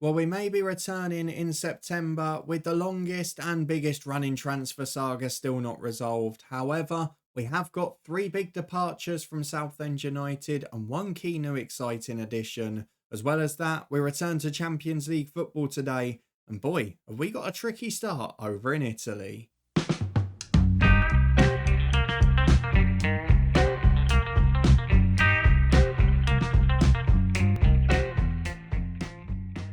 Well, we may be returning in September with the longest and biggest running transfer saga still not resolved. However, we have got three big departures from Southend United and one key new exciting addition. As well as that, we return to Champions League football today. And boy, have we got a tricky start over in Italy.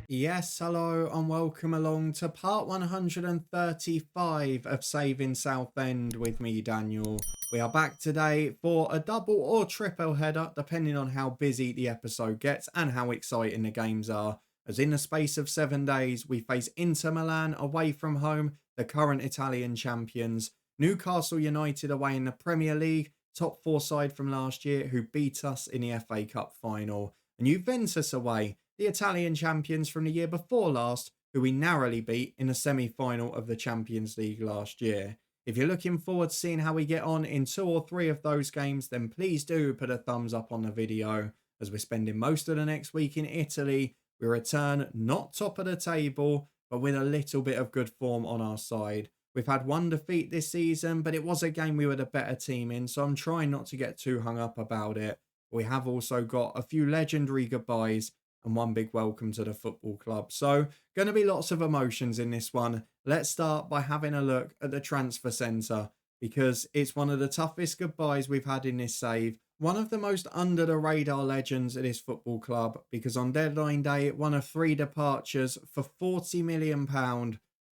Yes, hello and welcome along to part 135 of Saving Southend with me, Daniel. We are back today for a double or triple header, depending on how busy the episode gets and how exciting the games are. As in the space of 7 days, we face Inter Milan away from home, the current Italian champions, Newcastle United away in the Premier League, top four side from last year who beat us in the FA Cup final, and Juventus away, the Italian champions from the year before last, who we narrowly beat in the semi-final of the Champions League last year. If you're looking forward to seeing how we get on in 2 or 3 of those games, then please do put a thumbs up on the video. As we're spending most of the next week in Italy, we return not top of the table, but with a little bit of good form on our side. We've had one defeat this season, but it was a game we were the better team in, so I'm trying not to get too hung up about it. We have also got a few legendary goodbyes and one big welcome to the football club. So, going to be lots of emotions in this one. Let's start by having a look at the transfer centre, because it's one of the toughest goodbyes we've had in this save. One of the most under the radar legends at this football club, because on deadline day, one of 3 departures for £40 million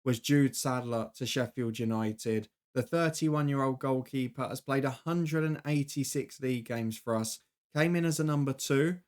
was Jude Sadler to Sheffield United. The 31-year-old goalkeeper has played 186 league games for us, came in as a number 2,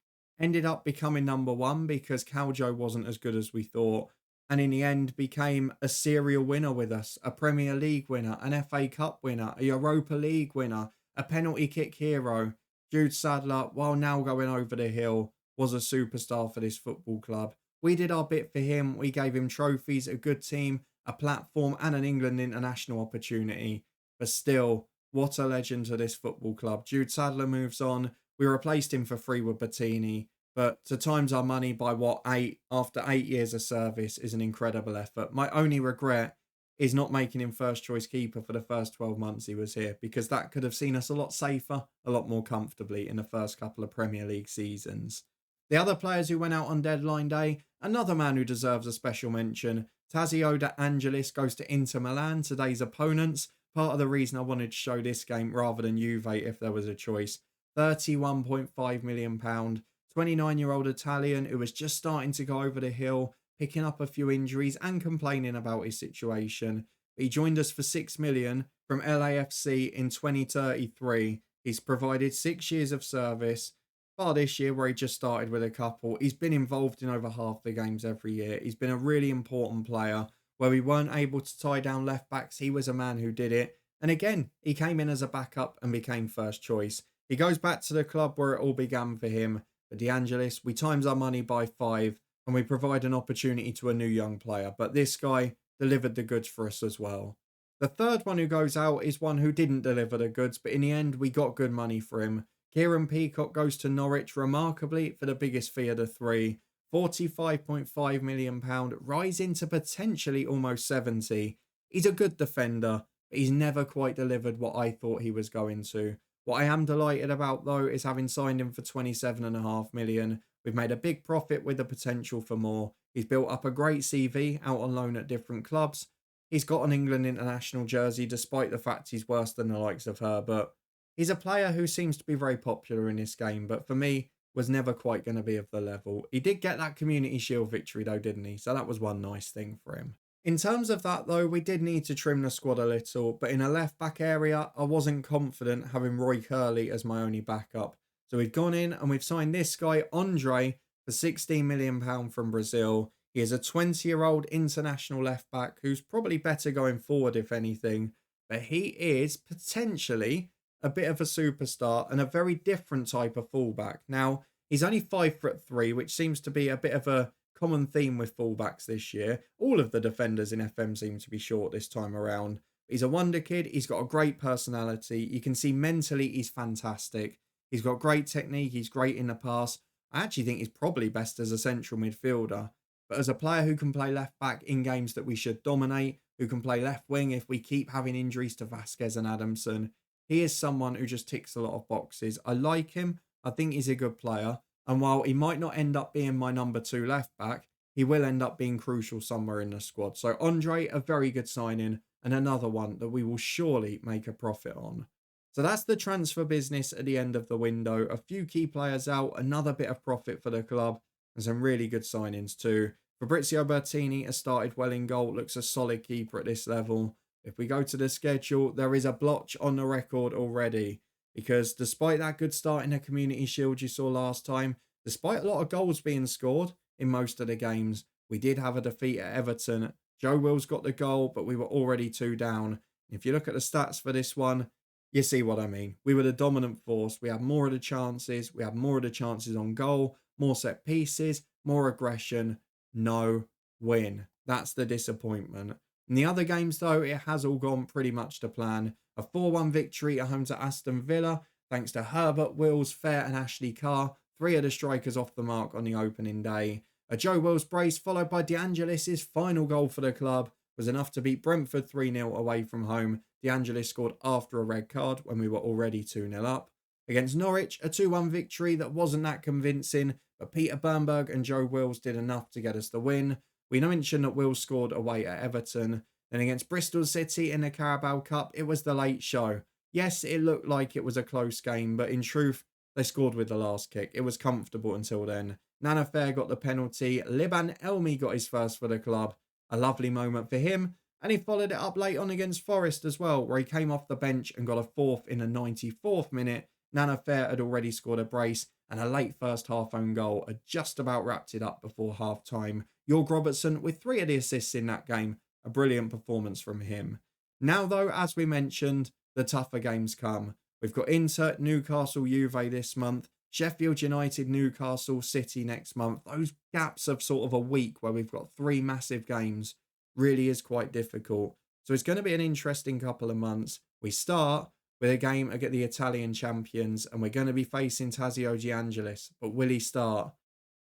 ended up becoming number 1 because Caljo wasn't as good as we thought, and in the end became a serial winner with us, a Premier League winner, an FA Cup winner, a Europa League winner, a penalty kick hero. Jude Sadler, while now going over the hill, was a superstar for this football club. We did our bit for him. We gave him trophies, a good team, a platform, and an England international opportunity. But still, what a legend to this football club. Jude Sadler moves on. We replaced him for free with Bettini, but to times our money by 8 after 8 years of service is an incredible effort. My only regret is not making him first choice keeper for the first 12 months he was here, because that could have seen us a lot safer, a lot more comfortably in the first couple of Premier League seasons. The other players who went out on deadline day, another man who deserves a special mention, Tazio De Angelis goes to Inter Milan, today's opponents. Part of the reason I wanted to show this game rather than Juve if there was a choice. £31.5 million, 29-year-old Italian who was just starting to go over the hill, picking up a few injuries and complaining about his situation. He joined us for £6 million from LAFC in 2033. He's provided 6 years of service. Bar this year where he just started with a couple, he's been involved in over half the games every year. He's been a really important player. Where we weren't able to tie down left backs, he was a man who did it. And again, he came in as a backup and became first choice. He goes back to the club where it all began for him. But De Angelis, we times our money by 5 and we provide an opportunity to a new young player. But this guy delivered the goods for us as well. The third one who goes out is one who didn't deliver the goods, but in the end, we got good money for him. Kieran Peacock goes to Norwich remarkably for the biggest fee of the 3. £45.5 million, rising to potentially almost 70. He's a good defender, but he's never quite delivered what I thought he was going to. What I am delighted about, though, is having signed him for £27.5 million. We've made a big profit with the potential for more. He's built up a great CV out on loan at different clubs. He's got an England international jersey, despite the fact he's worse than the likes of Herbert. He's a player who seems to be very popular in this game, but for me, was never quite going to be of the level. He did get that Community Shield victory, though, didn't he? So that was one nice thing for him. In terms of that, though, we did need to trim the squad a little, but in a left-back area, I wasn't confident having Roy Curley as my only backup. So we've gone in and we've signed this guy, Andre, for £16 million from Brazil. He is a 20-year-old international left-back who's probably better going forward, if anything, but he is potentially a bit of a superstar and a very different type of fullback. Now, he's only 5'3", which seems to be a bit of a common theme with fullbacks this year. All of the defenders in FM seem to be short this time around. He's a wonder kid. He's got a great personality. You can see mentally he's fantastic. He's got great technique. He's great in the pass. I actually think he's probably best as a central midfielder. but as a player who can play left back in games that we should dominate, who can play left wing if we keep having injuries to Vasquez and Adamson, he is someone who just ticks a lot of boxes. I like him. I think he's a good player. And while he might not end up being my number 2 left back, he will end up being crucial somewhere in the squad. So Andre, a very good signing, and another one that we will surely make a profit on. So that's the transfer business at the end of the window. A few key players out, another bit of profit for the club, and some really good signings too. Fabrizio Bertini has started well in goal, looks a solid keeper at this level. If we go to the schedule, there is a blotch on the record already, because despite that good start in the Community Shield you saw last time, despite a lot of goals being scored in most of the games, we did have a defeat at Everton. Joe Wills got the goal, but we were already 2 down. If you look at the stats for this one, you see what I mean. We were the dominant force. We had more of the chances. We had more of the chances on goal, more set pieces, more aggression. No win. That's the disappointment. In the other games, though, it has all gone pretty much to plan. A 4-1 victory at home to Aston Villa, thanks to Herbert, Wills, Fair and Ashley Carr. 3 of the strikers off the mark on the opening day. A Joe Wills brace followed by De Angelis' final goal for the club was enough to beat Brentford 3-0 away from home. De Angelis scored after a red card when we were already 2-0 up. Against Norwich, a 2-1 victory that wasn't that convincing, but Peter Bernberg and Joe Wills did enough to get us the win. We mentioned that Wills scored away at Everton. Then against Bristol City in the Carabao Cup, it was the late show. Yes, it looked like it was a close game, but in truth, they scored with the last kick. It was comfortable until then. Nana Fair got the penalty. Liban Elmi got his first for the club. A lovely moment for him. And he followed it up late on against Forest as well, where he came off the bench and got a 4th in the 94th minute. Nana Fair had already scored a brace, and a late first half own goal had just about wrapped it up before half time. Jorg Robertson with 3 of the assists in that game. A brilliant performance from him. Now though, as we mentioned, the tougher games come. We've got Inter, Newcastle, Juve this month. Sheffield United, Newcastle, City next month. Those gaps of sort of a week where we've got 3 massive games really is quite difficult. So it's going to be an interesting couple of months. We start with a game against the Italian champions and we're going to be facing Tazio De Angelis. But will he start?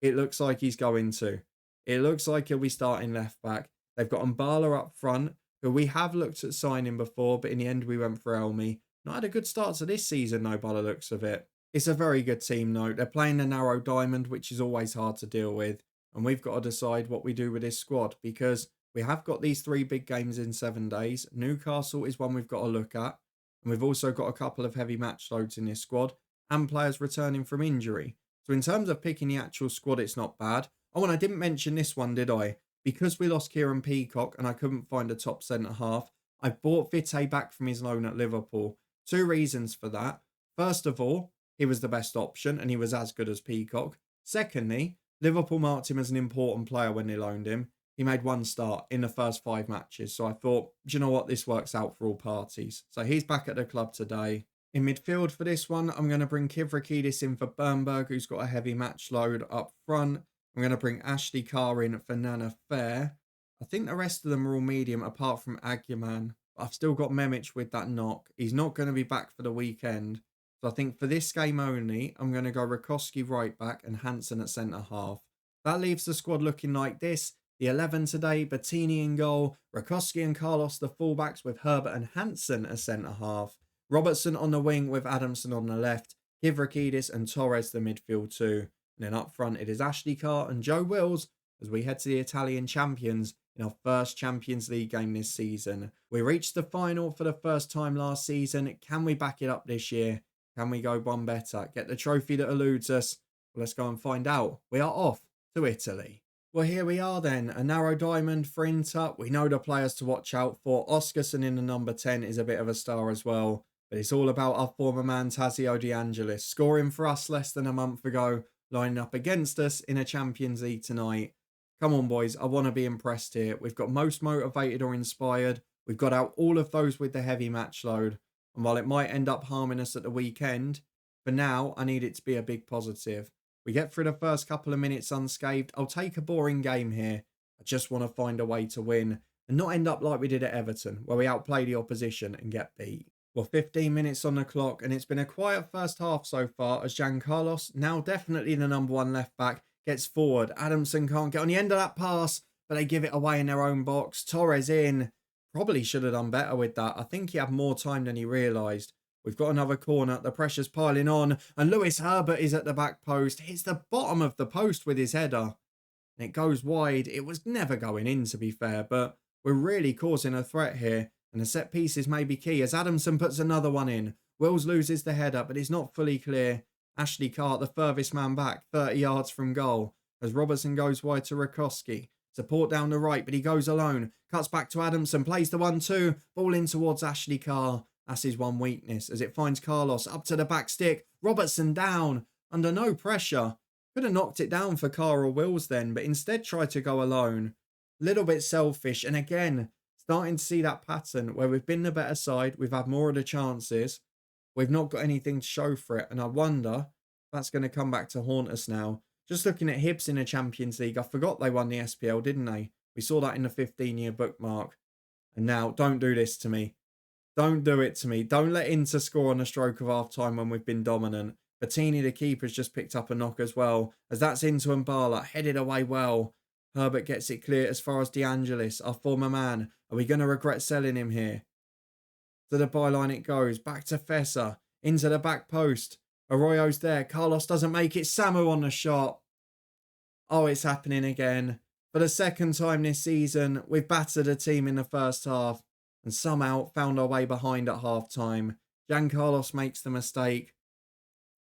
It looks like he's going to. It looks like he'll be starting left back. They've got Mbala up front, who we have looked at signing before, but in the end we went for Elmi. Not had a good start to this season though by the looks of it. It's a very good team though. They're playing the narrow diamond, which is always hard to deal with. And we've got to decide what we do with this squad because we have got these 3 big games in 7 days. Newcastle is one we've got to look at. And we've also got a couple of heavy match loads in this squad and players returning from injury. So in terms of picking the actual squad, it's not bad. Oh, and I didn't mention this one, did I? Because we lost Kieran Peacock and I couldn't find a top centre-half, I bought Vite back from his loan at Liverpool. 2 reasons for that. First of all, he was the best option and he was as good as Peacock. Secondly, Liverpool marked him as an important player when they loaned him. He made 1 start in the first 5 matches. So I thought, do you know what? This works out for all parties. So he's back at the club today. In midfield for this one, I'm going to bring Kivrakidis in for Bernberg, who's got a heavy match load up front. I'm going to bring Ashley Carr in for Nana Fair. I think the rest of them are all medium apart from Aguiman. I've still got Memic with that knock. He's not going to be back for the weekend. So I think for this game only, I'm going to go Rakoski right back and Hansen at centre-half. That leaves the squad looking like this. The 11 today, Bettini in goal, Rakoski and Carlos the fullbacks with Herbert and Hansen as centre-half. Robertson on the wing with Adamson on the left, Kivrakidis and Torres the midfield too. And then up front it is Ashley Carr and Joe Wills as we head to the Italian champions in our first Champions League game this season. We reached the final for the first time last season. Can we back it up this year? Can we go one better? Get the trophy that eludes us? Well, let's go and find out. We are off to Italy. Well, here we are then. A narrow diamond for Inter. We know the players to watch out for. Oscarson in the number 10 is a bit of a star as well. But it's all about our former man Tazio De Angelis, scoring for us less than a month ago, lining up against us in a Champions League tonight. Come on, boys. I want to be impressed here. We've got most motivated or inspired. We've got out all of those with the heavy match load. And while it might end up harming us at the weekend, for now, I need it to be a big positive. We get through the first couple of minutes unscathed. I'll take a boring game here. I just want to find a way to win and not end up like we did at Everton, where we outplay the opposition and get beat. Well, 15 minutes on the clock, and it's been a quiet first half so far as Jean Carlos, now definitely the number 1 left back, gets forward. Adamson can't get on the end of that pass, but they give it away in their own box. Torres in. Probably should have done better with that. I think he had more time than he realised. We've got another corner. The pressure's piling on. And Lewis Herbert is at the back post. Hits the bottom of the post with his header. And it goes wide. It was never going in, to be fair. But we're really causing a threat here. And the set pieces may be key as Adamson puts another one in. Wills loses the header, but it's not fully clear. Ashley Cart, the furthest man back, 30 yards from goal. As Robertson goes wide to Rakowski. Support down the right, but he goes alone. Cuts back to Adamson, plays the 1-2. Ball in towards Ashley Carr. That's his one weakness as it finds Carlos up to the back stick. Robertson down, under no pressure. Could have knocked it down for Carr or Wills then, but instead tried to go alone. Little bit selfish, and again, starting to see that pattern where we've been the better side. We've had more of the chances. We've not got anything to show for it, and I wonder if that's going to come back to haunt us now. Just looking at Hibs in the Champions League, I forgot they won the SPL, didn't they? We saw that in the 15-year bookmark. And now, don't do this to me. Don't do it to me. Don't let Inter score on the stroke of half-time when we've been dominant. Bettini, the keeper's just picked up a knock as well. As that's into Mbala, headed away well. Herbert gets it clear as far as De Angelis, our former man. Are we going to regret selling him here? To the byline it goes. Back to Fessa. Into the back post. Arroyo's there. Carlos doesn't make it. Samu on the shot. Oh, it's happening again. For the second time this season, we've battered a team in the first half and somehow found our way behind at half-time. Jan Carlos makes the mistake.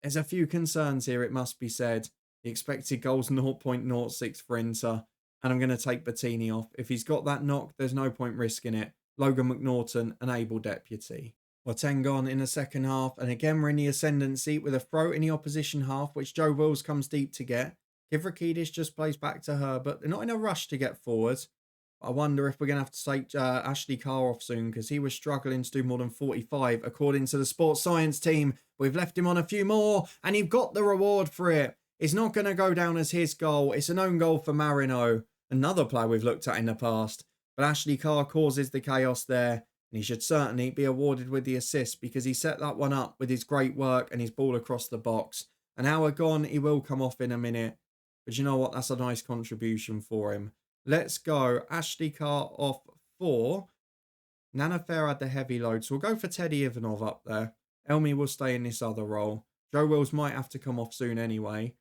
There's a few concerns here, it must be said. The expected goal's 0.06 for Inter, and I'm going to take Bettini off. If he's got that knock, there's no point risking it. Logan McNaughton, an able deputy. Well, 10 gone in the second half, and again we're in the ascendancy with a throw in the opposition half, which Joe Wills comes deep to get. Kivrakidis just plays back to her, but they're not in a rush to get forward. I wonder if we're going to have to take Ashley Carr off soon because he was struggling to do more than 45 according to the sports science team. We've left him on a few more and he got the reward for it. It's not going to go down as his goal. It's an own goal for Marino, another player we've looked at in the past. But Ashley Carr causes the chaos there and he should certainly be awarded with the assist because he set that one up with his great work and his ball across the box. An hour gone, he will come off in a minute. But you know what? That's a nice contribution for him. Let's go. Ashley Carr off for. Nana Fair had the heavy load. So we'll go for Teddy Ivanov up there. Elmi will stay in this other role. Joe Wills might have to come off soon anyway.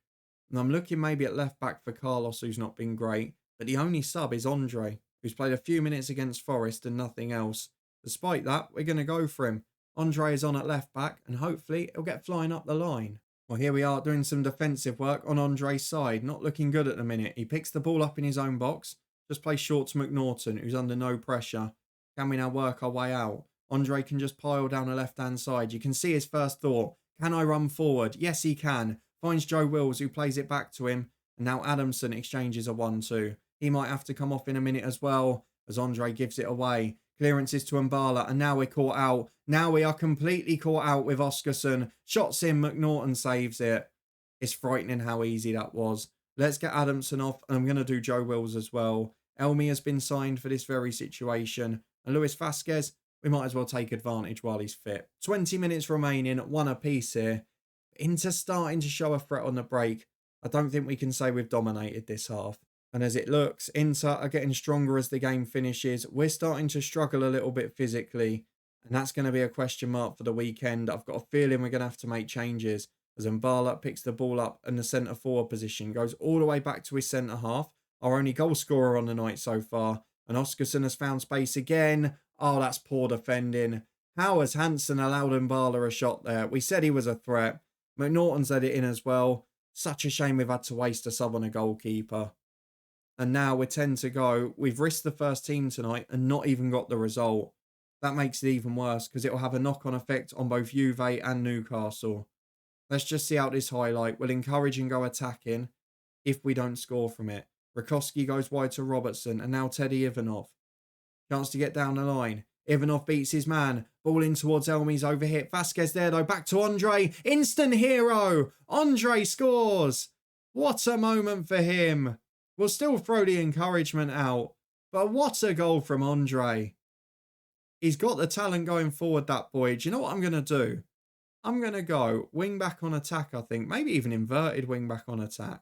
And I'm looking maybe at left back for Carlos, who's not been great. But the only sub is Andre, who's played a few minutes against Forest and nothing else. Despite that, we're going to go for him. Andre is on at left back and hopefully he'll get flying up the line. Well, here we are doing some defensive work on Andre's side. Not looking good at the minute. He picks the ball up in his own box. Just plays short to McNaughton, who's under no pressure. Can we now work our way out? Andre can just pile down the left-hand side. You can see his first thought. Can I run forward? Yes, he can. Finds Joe Wills, who plays it back to him. And now Adamson exchanges a 1-2. He might have to come off in a minute as well, as Andre gives it away. Clearances to Mbala, and now we're caught out. Now we are completely caught out with Oscarson. Shots in, McNaughton saves it. It's frightening how easy that was. Let's get Adamson off, and I'm going to do Joe Wills as well. Elmi has been signed for this very situation. And Luis Vasquez, we might as well take advantage while he's fit. 20 minutes remaining, one apiece here. Inter starting to show a threat on the break. I don't think we can say we've dominated this half. And as it looks, Inter are getting stronger as the game finishes. We're starting to struggle a little bit physically. And that's going to be a question mark for the weekend. I've got a feeling we're going to have to make changes. As Mbala picks the ball up in the centre forward position. Goes all the way back to his centre half. Our only goal scorer on the night so far. And Oscarson has found space again. Oh, that's poor defending. How has Hansen allowed Mbala a shot there? We said he was a threat. McNaughton's let it in as well. Such a shame we've had to waste a sub on a goalkeeper. And now we're 10 to go. We've risked the first team tonight and not even got the result. That makes it even worse because it will have a knock-on effect on both Juve and Newcastle. Let's just see out this highlight. We'll encourage and go attacking if we don't score from it. Rakowski goes wide to Robertson and now Teddy Ivanov. Chance to get down the line. Ivanov beats his man. Ball in towards Elmi's overhit. Vasquez there though. Back to Andre. Instant hero. Andre scores. What a moment for him. We'll still throw the encouragement out. But what a goal from Andre. He's got the talent going forward, that boy. Do you know what I'm going to do? I'm going to go wing back on attack, I think. Maybe even inverted wing back on attack.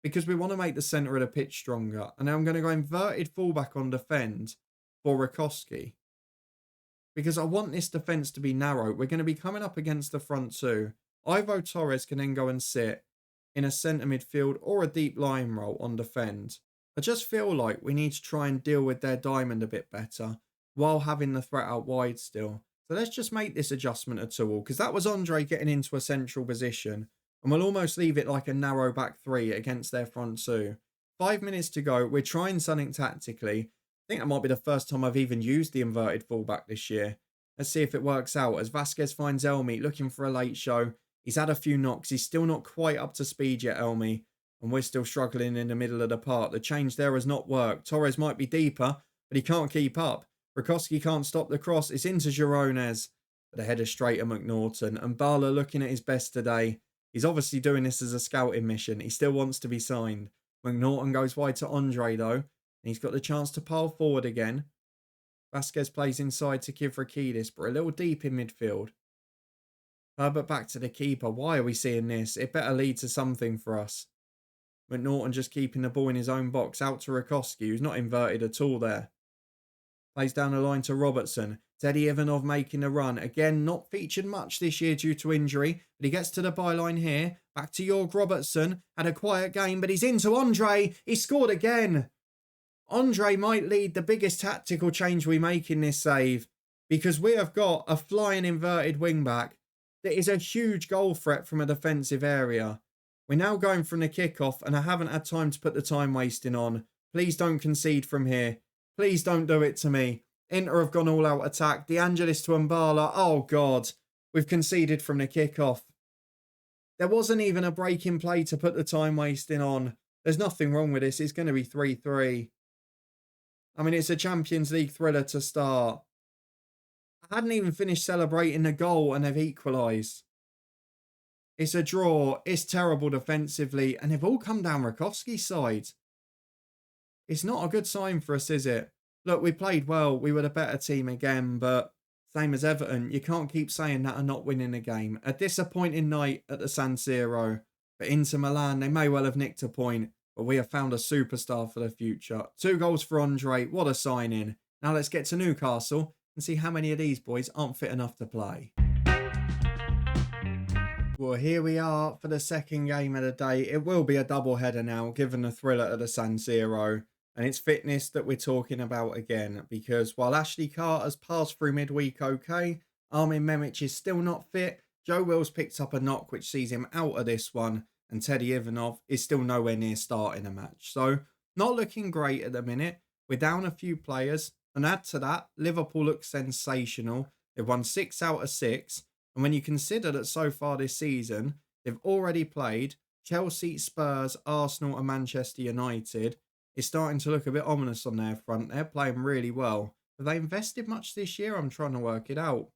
because we want to make the centre of the pitch stronger. And now I'm going to go inverted fullback on defend for Rakowski, because I want this defence to be narrow. We're going to be coming up against the front two. Ivo Torres can then go and sit in a centre midfield or a deep line role on defend. I just feel like we need to try and deal with their diamond a bit better while having the threat out wide still. So let's just make this adjustment at all, because that was Andre getting into a central position, and we'll almost leave it like a narrow back three against their front two. 5 minutes to go. We're trying something tactically. I think that might be the first time I've even used the inverted fullback this year. Let's see if it works out as Vasquez finds Elmi looking for a late show. He's had a few knocks. He's still not quite up to speed yet, Elmi. And we're still struggling in the middle of the park. The change there has not worked. Torres might be deeper, but he can't keep up. Rakowski can't stop the cross. It's into Girones. But the header straight at McNaughton. And Bala looking at his best today. He's obviously doing this as a scouting mission. He still wants to be signed. McNaughton goes wide to Andre, though. And he's got the chance to pile forward again. Vasquez plays inside to Kivrakidis, but a little deep in midfield. Herbert back to the keeper. Why are we seeing this? It better lead to something for us. McNaughton just keeping the ball in his own box. Out to Rakowski, who's not inverted at all there. Plays down the line to Robertson. Teddy Ivanov making the run. Again, not featured much this year due to injury, but he gets to the byline here. Back to Jorg Robertson. Had a quiet game, but he's into Andre. He scored again. Andre might lead the biggest tactical change we make in this save, because we have got a flying inverted wing-back that is a huge goal threat from a defensive area. We're now going from the kickoff, and I haven't had time to put the time wasting on. Please don't concede from here. Please don't do it to me. Inter have gone all out attack. De Angelis to Mbala. Oh, God. We've conceded from the kickoff. There wasn't even a break in play to put the time wasting on. There's nothing wrong with this. It's going to be 3-3. I mean, it's a Champions League thriller to start. I hadn't even finished celebrating the goal and they've equalised. It's a draw. It's terrible defensively. And they've all come down Rakowski's side. It's not a good sign for us, is it? Look, we played well. We were the better team again. But same as Everton, you can't keep saying that and not winning a game. A disappointing night at the San Siro. But Inter Milan, they may well have nicked a point. But we have found a superstar for the future. 2 goals for Andre. What a signing. Now let's get to Newcastle and see how many of these boys aren't fit enough to play. Well, here we are for the second game of the day. It will be a double header now, given the thriller at the San Siro. And it's fitness that we're talking about again. Because while Ashley Carter's passed through midweek okay, Armin Memic is still not fit. Joe Wills picked up a knock which sees him out of this one. And Teddy Ivanov is still nowhere near starting a match. So, not looking great at the minute. We're down a few players. And add to that, Liverpool looks sensational. They've won 6 out of 6. And when you consider that so far this season, they've already played Chelsea, Spurs, Arsenal and Manchester United, it's starting to look a bit ominous on their front. They're playing really well. Have they invested much this year? I'm trying to work it out.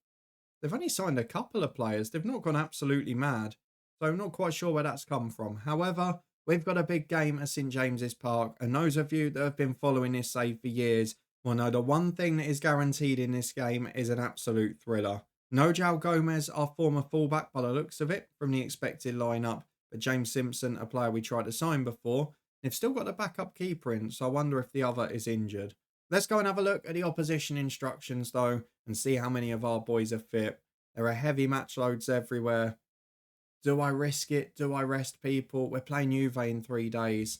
They've only signed a couple of players. They've not gone absolutely mad. So I'm not quite sure where that's come from. However, we've got a big game at St James's Park. And those of you that have been following this save for years will know the one thing that is guaranteed in this game is an absolute thriller. No João Gomez, our former fullback by the looks of it, from the expected lineup. But James Simpson, a player we tried to sign before, they've still got a backup keeper in, so I wonder if the other is injured. Let's go and have a look at the opposition instructions, though, and see how many of our boys are fit. There are heavy match loads everywhere. Do I risk it? Do I rest people? We're playing Juve in 3 days.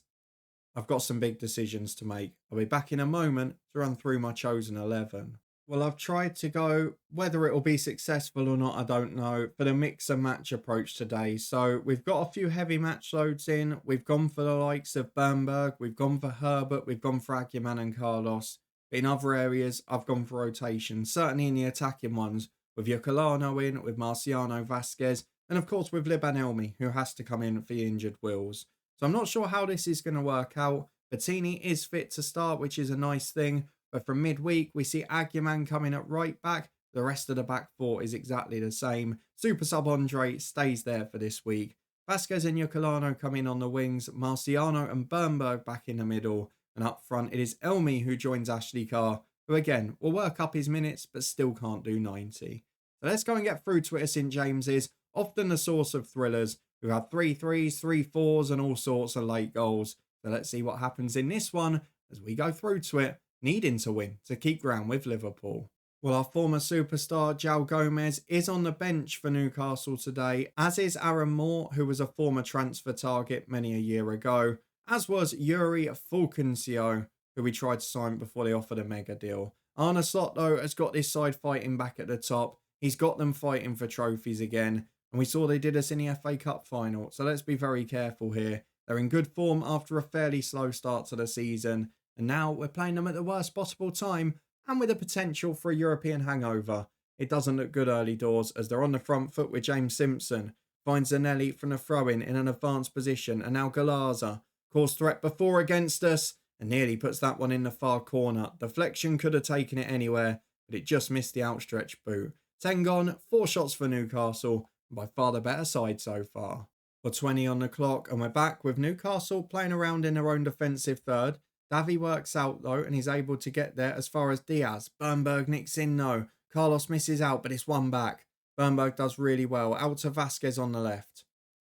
I've got some big decisions to make. I'll be back in a moment to run through my chosen 11. Well, I've tried to go, whether it will be successful or not, I don't know, for the mix and match approach today. So we've got a few heavy match loads in. We've gone for the likes of Bernberg. We've gone for Herbert. We've gone for Aguiman and Carlos. But in other areas, I've gone for rotation. Certainly in the attacking ones, with Yocolano in, with Marciano, Vasquez, and of course with Liban Elmi, who has to come in for the injured Wills. So I'm not sure how this is going to work out. Bettini is fit to start, which is a nice thing. But from midweek, we see Aguiman coming at right back. The rest of the back four is exactly the same. Super sub Andre stays there for this week. Vasquez and Yocolano come in on the wings. Marciano and Bernberg back in the middle. And up front, it is Elmi who joins Ashley Carr, who again will work up his minutes, but still can't do 90. So let's go and get through to it at St James's, often the source of thrillers, We've had 3 threes, 3 fours, and all sorts of late goals. So let's see what happens in this one as we go through to it, needing to win to keep ground with Liverpool. Well, our former superstar, João Gomez, is on the bench for Newcastle today, as is Aaron Moore, who was a former transfer target many a year ago, as was Yuri Fulgencio, who we tried to sign before they offered a mega deal. Arne Slot, though, has got this side fighting back at the top. He's got them fighting for trophies again, and we saw they did us in the FA Cup final, so let's be very careful here. They're in good form after a fairly slow start to the season, and now we're playing them at the worst possible time, and with a potential for a European hangover. It doesn't look good early doors as they're on the front foot with James Simpson. Finds Zanelli from the throw-in in an advanced position, and now Galazza. Caused threat before against us, and nearly puts that one in the far corner. Deflection could have taken it anywhere, but it just missed the outstretched boot. 10 gone, 4 shots for Newcastle, and by far the better side so far. We're 20 on the clock, and we're back with Newcastle playing around in their own defensive third. Davy works out though, and he's able to get there as far as Diaz. Bernberg nicks in though. Carlos misses out, but it's one back. Bernberg does really well. Out to Vasquez on the left.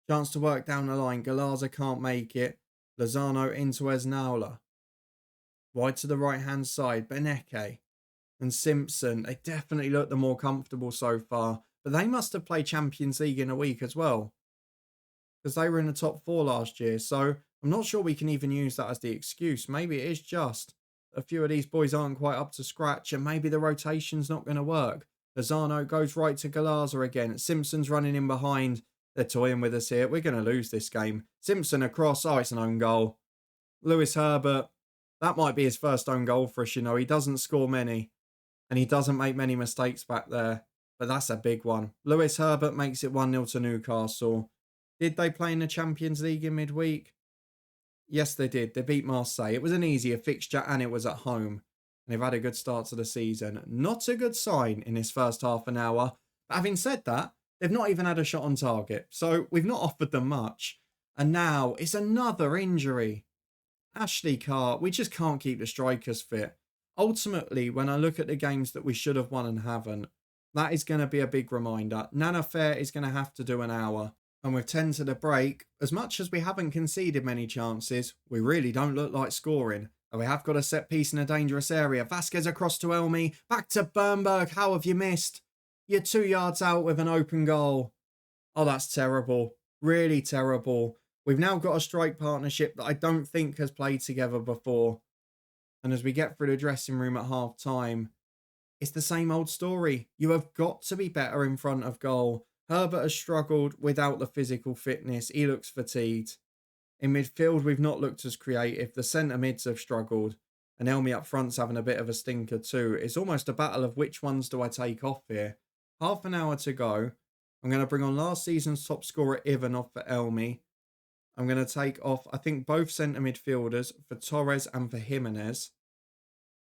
Chance to work down the line. Galazza can't make it. Lozano into Esnaula. Wide to the right-hand side. Beneke and Simpson. They definitely look the more comfortable so far, but they must have played Champions League in a week as well, because they were in the top 4 last year, so I'm not sure we can even use that as the excuse. Maybe it is just a few of these boys aren't quite up to scratch, and maybe the rotation's not going to work. Lozano goes right to Galazza again. Simpson's running in behind. They're toying with us here. We're going to lose this game. Simpson across. Oh, it's an own goal. Lewis Herbert. That might be his first own goal for us, you know. He doesn't score many, and he doesn't make many mistakes back there, but that's a big one. Lewis Herbert makes it 1-0 to Newcastle. Did they play in the Champions League in midweek? Yes, they did. They beat Marseille. It was an easier fixture, and it was at home. And they've had a good start to the season. Not a good sign in this first half an hour. But having said that, they've not even had a shot on target. So we've not offered them much. And now it's another injury. Ashley Carr, we just can't keep the strikers fit. Ultimately, when I look at the games that we should have won and haven't, that is going to be a big reminder. Nana Fair is going to have to do an hour. And with 10 to the break, as much as we haven't conceded many chances, we really don't look like scoring. And we have got a set piece in a dangerous area. Vasquez across to Elmi. Back to Bernberg. How have you missed? You're 2 yards out with an open goal. Oh, that's terrible. Really terrible. We've now got a strike partnership that I don't think has played together before. And as we get through the dressing room at half time, it's the same old story. You have got to be better in front of goal. Herbert has struggled without the physical fitness. He looks fatigued. In midfield, we've not looked as creative. The centre mids have struggled. And Elmi up front's having a bit of a stinker too. It's almost a battle of which ones do I take off here. Half an hour to go. I'm going to bring on last season's top scorer, Ivanov, for Elmi. I'm going to take off, I think, both centre midfielders for Torres and for Jimenez.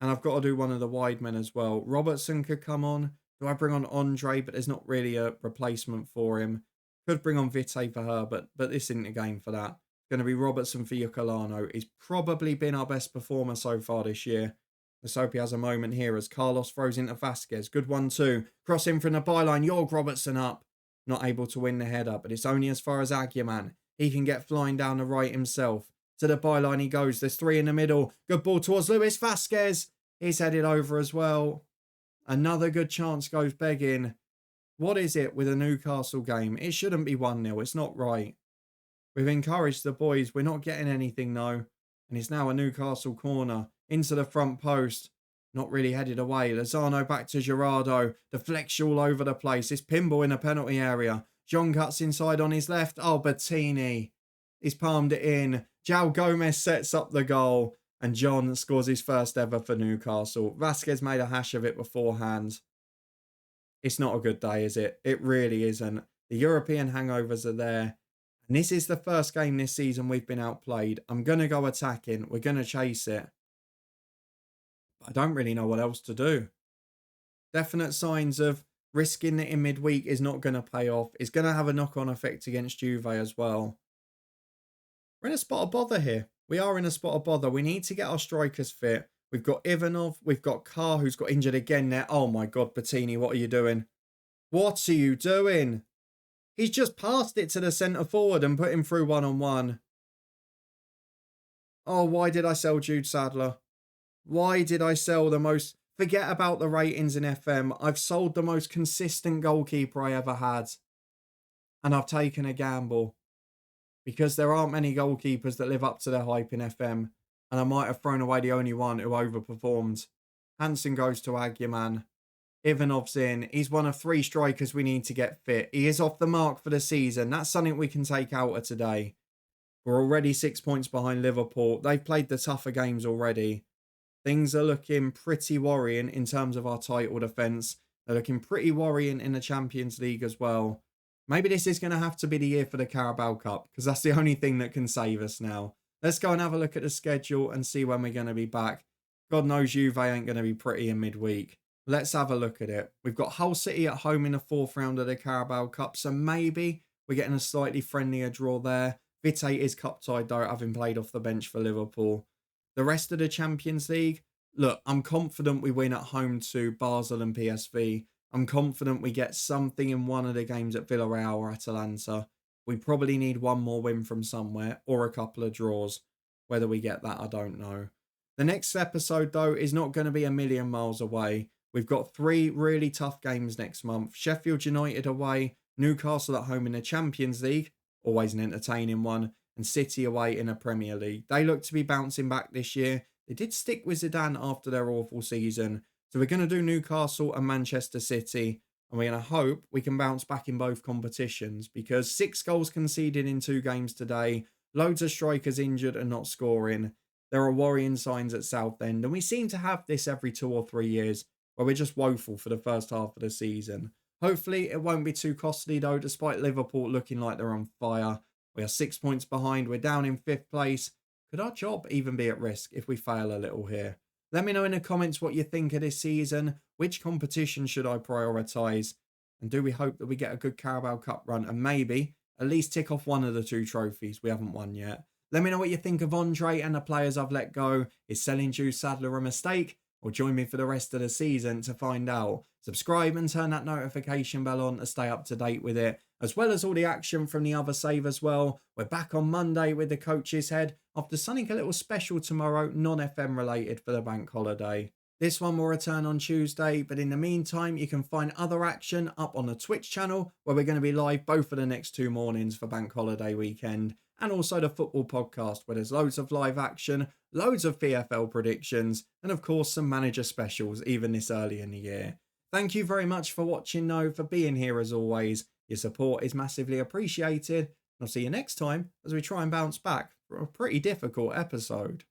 And I've got to do one of the wide men as well. Robertson could come on. Do I bring on Andre? But there's not really a replacement for him. Could bring on Vite for her, but this isn't a game for that. It's going to be Robertson for Yocolano. He's probably been our best performer so far this year. Let's hope he has a moment here as Carlos throws into Vasquez. Good 1-2. Cross in from the byline. Jorg Robertson up. Not able to win the header, but it's only as far as Aguiman. He can get flying down the right himself. To the byline he goes. There's 3 in the middle. Good ball towards Luis Vasquez. He's headed over as well. Another good chance goes begging. What is it with a Newcastle game? It shouldn't be 1-0. It's not right. We've encouraged the boys. We're not getting anything though. And it's now a Newcastle corner. Into the front post. Not really headed away. Lozano back to Gerardo. Deflects all over the place. It's pinball in the penalty area. John cuts inside on his left. Oh, Bettini. He's palmed it in. João Gomez sets up the goal. And John scores his first ever for Newcastle. Vasquez made a hash of it beforehand. It's not a good day, is it? It really isn't. The European hangovers are there. And this is the first game this season we've been outplayed. I'm going to go attacking. We're going to chase it. But I don't really know what else to do. Definite signs of risking it in midweek is not going to pay off. It's going to have a knock-on effect against Juve as well. We're in a spot of bother here. We are in a spot of bother. We need to get our strikers fit. We've got Ivanov. We've got Carr, who's got injured again there. Oh my God, Bettini, what are you doing? What are you doing? He's just passed it to the centre forward and put him through one-on-one. Oh, why did I sell Jude Sadler? Why did I sell the most... Forget about the ratings in FM. I've sold the most consistent goalkeeper I ever had. And I've taken a gamble. Because there aren't many goalkeepers that live up to their hype in FM. And I might have thrown away the only one who overperformed. Hansen goes to Agyeman. Ivanov's in. He's one of 3 strikers we need to get fit. He is off the mark for the season. That's something we can take out of today. We're already 6 points behind Liverpool. They've played the tougher games already. Things are looking pretty worrying in terms of our title defence. They're looking pretty worrying in the Champions League as well. Maybe this is going to have to be the year for the Carabao Cup, because that's the only thing that can save us now. Let's go and have a look at the schedule and see when we're going to be back. God knows Juve ain't going to be pretty in midweek. Let's have a look at it. We've got Hull City at home in the 4th round of the Carabao Cup, so maybe we're getting a slightly friendlier draw there. Vite is cup-tied though, having played off the bench for Liverpool. The rest of the Champions League, look, I'm confident we win at home to Basel and PSV. I'm confident we get something in one of the games at Villarreal or Atalanta. We probably need one more win from somewhere or a couple of draws. Whether we get that, I don't know. The next episode, though, is not going to be a million miles away. We've got 3 really tough games next month. Sheffield United away, Newcastle at home in the Champions League, always an entertaining one, and City away in a Premier League. They look to be bouncing back this year. They did stick with Zidane after their awful season. So we're going to do Newcastle and Manchester City. And we're going to hope we can bounce back in both competitions. Because 6 goals conceded in 2 games today. Loads of strikers injured and not scoring. There are worrying signs at Southend. And we seem to have this every 2 or 3 years. Where we're just woeful for the first half of the season. Hopefully it won't be too costly though. Despite Liverpool looking like they're on fire. We are 6 points behind. We're down in 5th place. Could our job even be at risk if we fail a little here? Let me know in the comments what you think of this season. Which competition should I prioritise? And do we hope that we get a good Carabao Cup run and maybe at least tick off one of the 2 trophies we haven't won yet? Let me know what you think of Andre and the players I've let go. Is selling Jude Sadler a mistake? Or join me for the rest of the season to find out. Subscribe and turn that notification bell on to stay up to date with it. As well as all the action from the other save as well. We're back on Monday with the Coach's Head. After something a little special tomorrow, non-FM related for the bank holiday. This one will return on Tuesday, but in the meantime, you can find other action up on the Twitch channel, where we're going to be live both of the next 2 mornings for bank holiday weekend, and also the football podcast, where there's loads of live action, loads of PFL predictions, and of course some manager specials, even this early in the year. Thank you very much for watching though, for being here as always. Your support is massively appreciated. I'll see you next time as we try and bounce back from a pretty difficult episode.